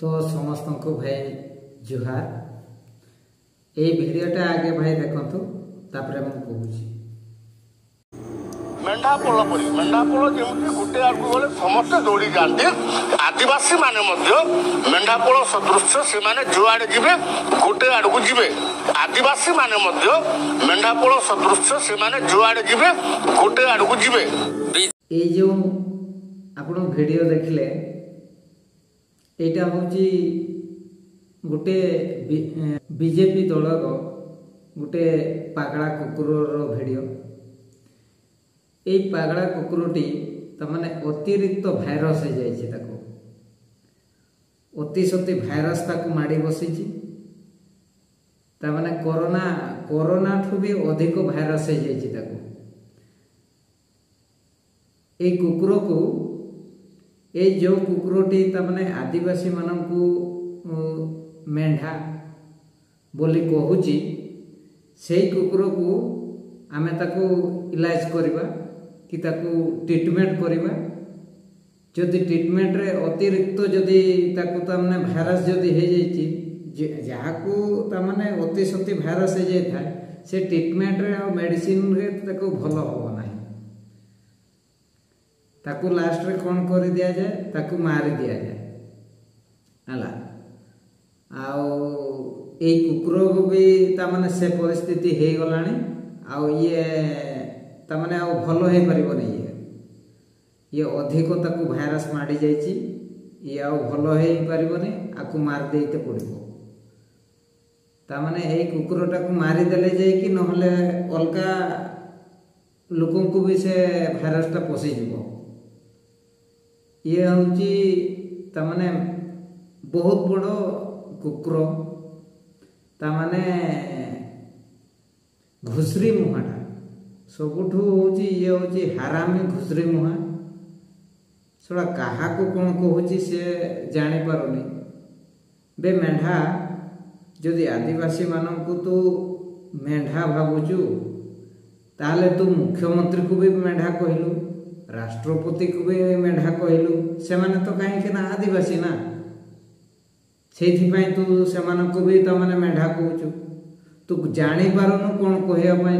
तो समस्त को भाई जुहार। ये वीडियोटा आगे भाई देखु तापर मुझे कहूँ मेंढापोल जमी गोटे आड़क गले समस्ते दौड़ी जाती आदिवासी माने मेंढापोल सदृश से जुआड़े जी गोटे आड़क जी आदिवासी माने मेंढापोल सदृश से जुआड़े जी गोटे आड़क जी। ये जो आप वीडियो देखले यहाँ हूँ गोटे बीजेपी दलर गोटे पागला कुकुर वीडियो। ये पागला कुकुरटी तमाने अतिरिक्त भाइरस हो जाए अतिशक्ति भाइरस ताकू माड़ी बसी तमाने कोरोना ठू भी अधिक भाइरस हो जाए। ये कुकुर को ये जो कुकुरटी तमाने आदिवासी मानू मेंढा बोली कहूची से कुकुर को आमे ताकू इलाज करवा कि ताकू ट्रीटमेंट करवा। जदि ट्रीटमेंट रे अतिरिक्त जदि ताकू तमाने भाइरस जदि हो जाए जहाँकू तमाने अतिशक्ति भाइरस हो जाए से ट्रीटमेंट रे और मेडिसिन रे ताकू भल हो ना ताकू लास्ट रे कौन कर दिया जाए ताकू मारी दिया जाए हला। आउ ये कुकुर को भी तमाने से परिस्थिति हो गलानी आउ ये तमाने आउ भल हो पारिबनी ये अधिक ताकू भाइरस माड़ी जाइए ये आउ भल हो पारिबनी आकु मार देते पड़ो तमाने ये कुकुरटा को मारिदेले जाइए नहले अलगा लोकों को भी से भाइरसटा पशिज ये हूँ तमाने बहुत बड़ कुकुर तमाने घुसरी मुहाटा सबुठू हूँ ये हूँ हारामी घुसरी मुहा सड़ा क्या कौन कहूँ से जापारुनी बे मेढा जदि आदिवासी मानू तू मेढा भावुचु ताहले तू मुख्यमंत्री को भी मेढा कहलु राष्ट्रपति को भी मेढा कहलु से माने तो कहीं ना आदिवासी ना से तू से भी तमाने मेढा कहूचु तू जानी पारुनु कौन कहवाई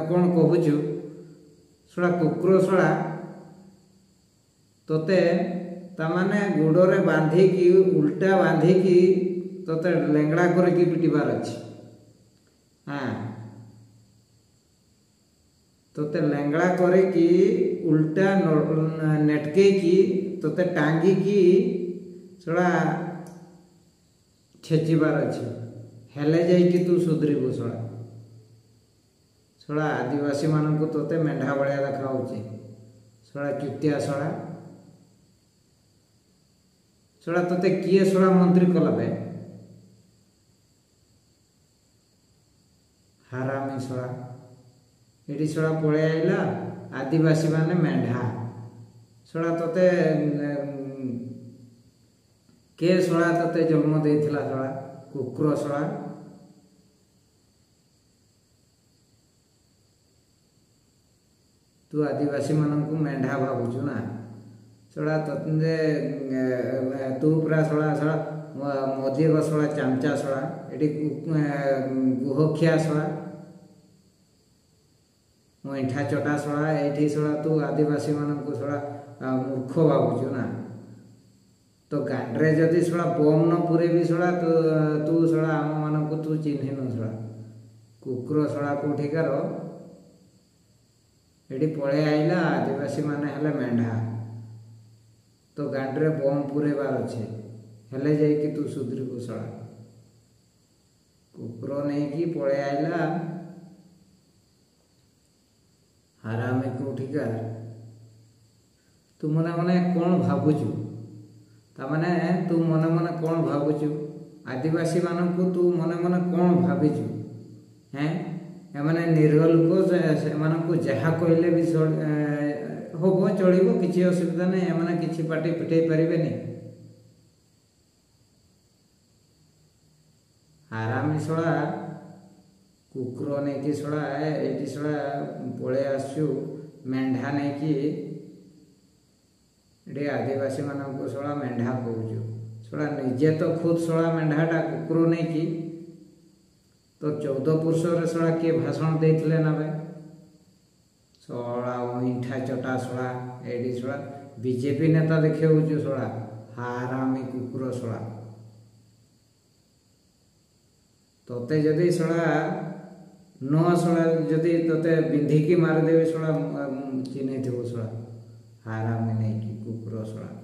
कौन कहूचु सड़ा कुकुर सड़ा तोते तमाने गोड़े बांधिकी उल्टा बांधिकी तोते लेंगड़ा करके पिटिबार अच्छी हाँ तोते लेंगड़ा करे कि उल्टा नेटके की तोते टांगी की सड़ा छेचिबार अच्छी हेले जाइए तू सुधरबू सड़ा सड़ा आदिवासी मानू तोते मेढा भाया देखा सड़ा चुतिया सड़ा तोते किए सड़ा मंत्री कला बे हारामी सड़ा ये सड़ा पड़े आईला आदिवासी माने मेढा सड़ा तोते के सड़ा तोते जन्म देथिला सड़ा कुकुर सड़ा तू आदिवासी मानू मेढा भावुचु ना सड़ा ते तू पूरा सड़ा सड़ा मोदी को सड़ा चामचा सड़ा ये गुहखिया सड़ा मुठा चटा सड़ा ये सड़ा तू आदिवासी मानू सड़ा मूर्ख भावुचु ना तो गांड्रे जदि सड़ा बम न पूरे भी सड़ा तो तू सड़ा आम मानक तू चिन्हनु सड़ा कुकुर सड़ा कौटिकार ये पड़े आईला आदिवासी माने हेले मेढा तो गांड्रे बम पूरे बार अच्छे हेले जाइए तू सुधरबू सड़ा कुकुर नहीं कि पड़े आईला हारामी कौटिकार तू मने मने कौन भावुचु तमाने तू मने मने कौन भावुचु आदिवासी मानू तू मने मने कौन भाविचु हैं एमाने निरीह लोक से जहाँ कहले भी हम चलो किसी असुविधा नहीं एमाने किसी पार्टी पिटे पारे हारामी सड़ा कुकुर नहीं कि सड़ा ये सड़ा पड़े आसु मेढा नहीं कि ये आदिवासी मानक सड़ा मेढा कहूँ शोड़ा निजे तो खुद शोड़ा मेढ़ाटा कुकुर नहीं कि तो 14 पुरुष शोड़ा किए भाषण देते ना भाई शोड़ा ईठा चटा शोड़ा एडी शोड़ा बीजेपी नेता देखे शोड़ा हारामी कुकुर शोड़ा तोते जदि शोड़ा न शोड़ा जदि तोते बिंधिकी मारदेवी शोड़ा चिन्ह थो शोड़ा हारामी नहीं कि कुकुर शोड़ा।